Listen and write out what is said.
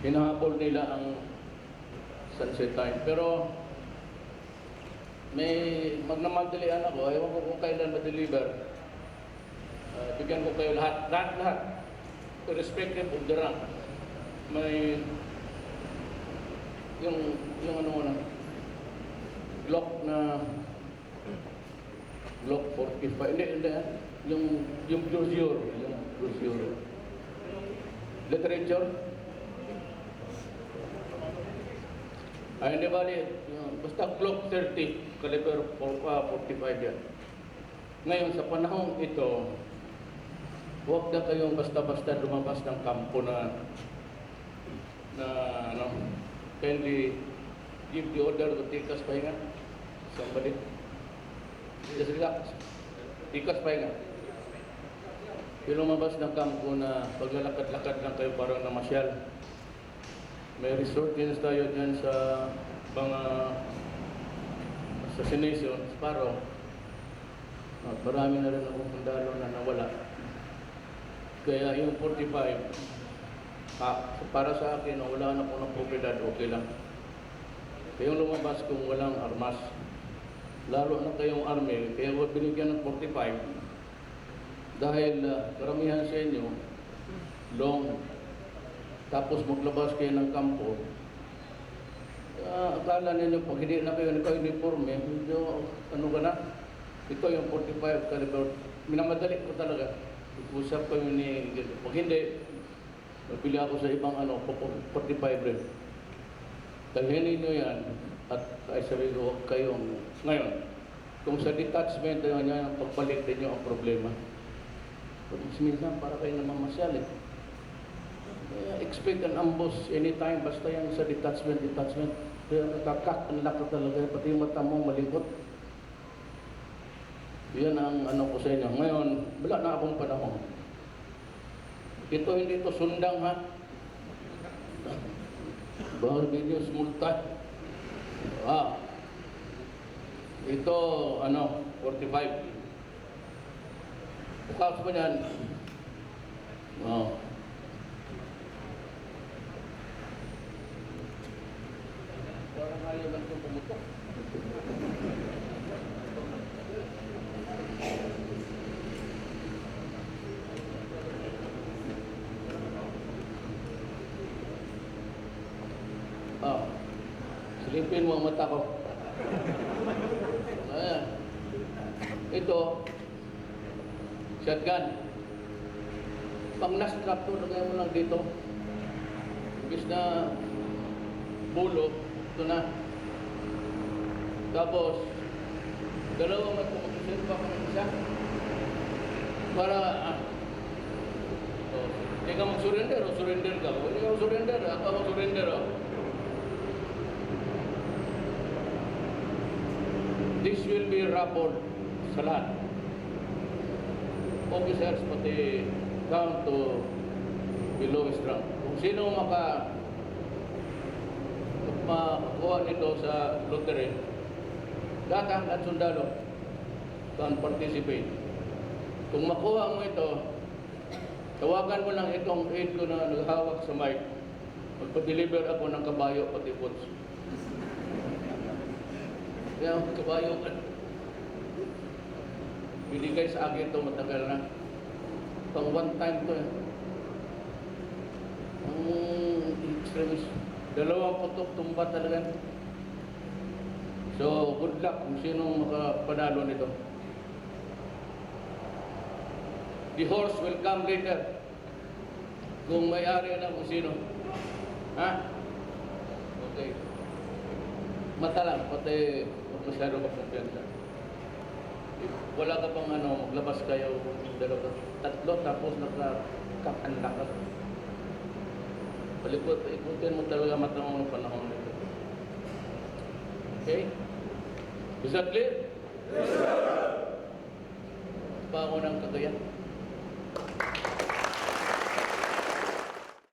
hinahabol nila ang sunset time. Pero may magnamadalian ako, ewan ko kung kailan ma-deliver. Bigyan ko kayo lahat, irrespective of the rank. May yung ano mo na Glock 45, hindi, yung brochure, literature. Ay, hindi bali, basta Glock 30, caliber 45 yan. Ngayon, sa panahong ito, huwag na kayong basta-basta lumabas ng kampo na kindly give the order to take us pahinga. Somebody, just relax. Take us pahinga. Yung lumabas ng kampo na paglalakad-lakad lang kayo parang namasyal. May resort din tayo dyan sa mga assassination, Sparrow. Marami na rin akong sundalo na nawala. Kaya yung 45, para sa akin, wala na po ng propriedad, okay lang. Kayong lumabas kung walang armas, lalo na kayong army, kaya huwag binigyan ng 45. Dahil karamihan sa inyo, long, tapos maglabas kayo ng kampo, akala ninyo pag hindi na kayo naka-uniforme, medyo ano ka na, ito yung 45 caliber, minamadali ko talaga. Usap kayo ni, pag hindi, napili ako sa ibang 45 rin. Talhin nyo yan, at ay sabi ko, huwag kayong, ngayon, kung sa detachment, yan, pagpalit nyo ang problema. But minsan, para kayo namamasyal eh. Expect an ambush anytime, basta yan sa detachment. Kaya nakakak, ang laka talaga, pati yung mata mo malikot. Yan ang ano ko sa inyo. Ngayon, wala na akong panahon. Ito hindi ito sundang ha. Bahal videos multa. Ito 45. Bukas mo yan. Parang ayaw lang itong pumutok. Silipin mo ang mata ko. Ayan. Ito, shotgun. Pang nastrap to, lagay mo lang dito. Imbis na bulo, ito na. Tapos, dalawa may pumakisin pa kung isa. Para, hindi ka mag-surrender o surrender ka. Hindi ka mag-surrender, ako mag-surrender o. This will be rapport sa lahat. Officers, pati down to below rank. Kung sino makakuha nito sa lottery, datang at sundalo can participate. Kung makuha mo ito, tawagan mo lang itong aid ko na naghawak sa mic. Magpa-deliver ako ng kabayo pati puts. Kaya kabayo ka. Binigay sa akin ito matagal na. Pang one time to eh. Ang extremist. 2 putok tumba talaga. So, good luck kung sino makapanalo nito. The horse will come later. Kung may-ari na kung sino. Ha? Okay. Mata lang, pati masyado magkumpiyansa. Wala ka pang maglabas kayo, 2, 3, tapos nagkakanla ka. Palikot, ikutin mo talaga mata mo ng panahon nito. Okay? Is that clear? Yes, sir! Pa ako ng kagaya.